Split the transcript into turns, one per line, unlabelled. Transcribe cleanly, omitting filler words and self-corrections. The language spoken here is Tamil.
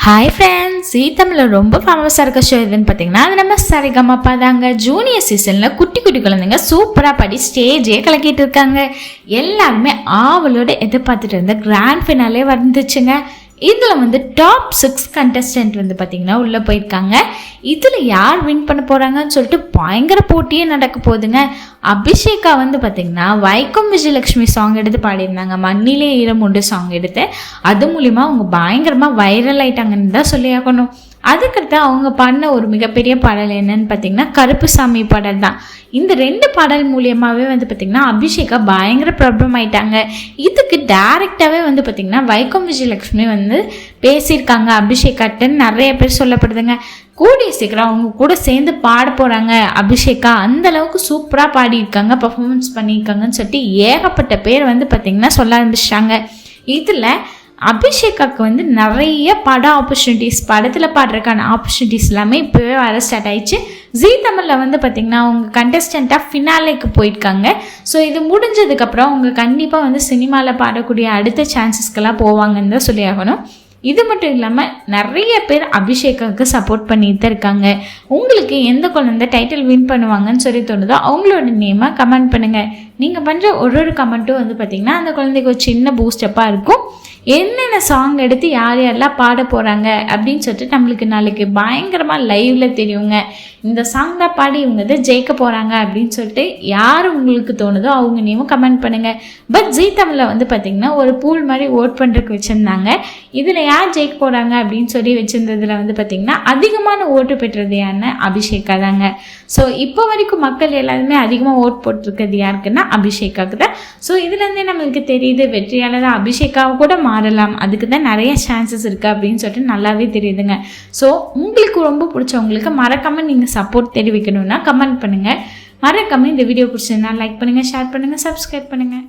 ஹாய் ஃப்ரெண்ட்ஸ், ஜீ தமிழில் ரொம்ப ஃபேமஸாக இருக்க ஷோ எதுன்னு பார்த்தீங்கன்னா அது நம்ம சரிகமப்பா தாங்க. ஜூனியர் சீசனில் குட்டி குட்டி குழந்தைங்க சூப்பராக பாடி ஸ்டேஜே கலக்கிட்டு இருக்காங்க. எல்லாருமே ஆவலோடு எதிர்பார்த்துட்டு இருந்த கிராண்ட் ஃபினாலே வந்துச்சுங்க. இதில் டாப் 6 கண்டஸ்டன்ட் பார்த்திங்கன்னா உள்ளே போயிருக்காங்க. இதில் யார் வின் பண்ண போகிறாங்கன்னு சொல்லிட்டு பயங்கர போட்டியே நடக்க போகுதுங்க. அபிஷேகா பார்த்திங்கன்னா வைக்கம் விஜயலட்சுமி சாங் எடுத்து பாடியிருந்தாங்க. மண்ணிலே ஈரம் உண்டு சாங் எடுத்து அது மூலிமா அவங்க பயங்கரமாக வைரல் ஆயிட்டாங்கன்னு தான் சொல்லி ஆகணும். அதுக்கடுத்து அவங்க பண்ண ஒரு மிகப்பெரிய பாடல் என்னன்னு பார்த்தீங்கன்னா கருப்புசாமி பாடல் தான். இந்த 2 பாடல் மூலியமாகவே பார்த்திங்கன்னா அபிஷேகா பயங்கர ப்ராப்ளம் ஆயிட்டாங்க. இதுக்கு டைரெக்டாகவே பார்த்திங்கன்னா வைக்கம் விஜயலட்சுமி பேசியிருக்காங்க அபிஷேகாட்டுன்னு நிறைய பேர் சொல்லப்படுதுங்க. கூடிய சீக்கிரம் அவங்க கூட சேர்ந்து பாட போகிறாங்க. அபிஷேகா அந்த அளவுக்கு சூப்பராக பாடியிருக்காங்க, பர்ஃபார்மன்ஸ் பண்ணியிருக்காங்கன்னு சொல்லிட்டு ஏகப்பட்ட பேர் பார்த்திங்கன்னா சொல்ல ஆரம்பிச்சிட்டாங்க. இதில் அபிஷேகாவுக்கு நிறைய பட ஆப்பர்ச்சுனிட்டிஸ், படத்தில் பாடுறதுக்கான ஆப்பர்ச்சுனிட்டிஸ் எல்லாமே இப்போவே வர ஸ்டார்ட் ஆயிடுச்சு. ஜீ தமிழில் பார்த்திங்கன்னா அவங்க கண்டஸ்டண்ட்டாக ஃபினாலேக்கு போயிருக்காங்க. ஸோ இது முடிஞ்சதுக்கப்புறம் அவங்க கண்டிப்பாக சினிமாவில் பாடக்கூடிய அடுத்த சான்சஸ்க்கெல்லாம் போவாங்கன்னு தான் சொல்லி ஆகணும். இது மட்டும் இல்லாமல் நிறைய பேர் அபிஷேகாவுக்கு சப்போர்ட் பண்ணிட்டு தான் இருக்காங்க. உங்களுக்கு எந்த குழந்தை டைட்டில் வின் பண்ணுவாங்கன்னு சொல்லி தோணுதோ அவங்களோட நேமாக கமெண்ட் பண்ணுங்கள். நீங்கள் பண்ணுற ஒரு கமெண்ட்டும் பார்த்திங்கன்னா அந்த குழந்தைக்கு ஒரு சின்ன பூஸ்டப்பாக இருக்கும். என்னென்ன சாங் எடுத்து யார் யாரெல்லாம் பாட போகிறாங்க அப்படின்னு சொல்லிட்டு நம்மளுக்கு நாளைக்கு பயங்கரமாக லைவில் தெரியுங்க. இந்த சாங் தான் பாடி இவங்க தான் ஜெயிக்க போகிறாங்க அப்படின்னு சொல்லிட்டு யார் உங்களுக்கு தோணுதோ அவங்க நேமும் கமெண்ட் பண்ணுங்கள். பட் ஜீ தமிழில் பார்த்திங்கன்னா ஒரு பூல் மாதிரி ஓட் பண்ணுறதுக்கு வச்சுருந்தாங்க. இதில் யார் ஜெயிக்க போகிறாங்க அப்படின்னு சொல்லி வச்சுருந்ததில் பார்த்திங்கன்னா அதிகமான ஓட்டு பெற்றது யாருன்னு அபிஷேகா தாங்க. ஸோ இப்போ வரைக்கும் மக்கள் எல்லாருமே அதிகமாக ஓட் போட்டிருக்கிறது யாருக்குன்னா அபிஷேகாவுக்கு தான். ஸோ இதுலேருந்தே நம்மளுக்கு தெரியுது வெற்றியாளர் அபிஷேகாவை கூட மாறலாம், அதுக்கு தான் நிறைய சான்சஸ் இருக்குது அப்படின்னு சொல்லிட்டு நல்லாவே தெரியுதுங்க. ஸோ உங்களுக்கு ரொம்ப பிடிச்சவங்களுக்கு மறக்காமல் நீங்கள் சப்போர்ட் தெரிவிக்கணும்னா கமெண்ட் பண்ணுங்கள். மறக்காமல் இந்த வீடியோ பிடிச்சதுன்னா லைக் பண்ணுங்கள், ஷேர் பண்ணுங்கள், சப்ஸ்கிரைப் பண்ணுங்கள்.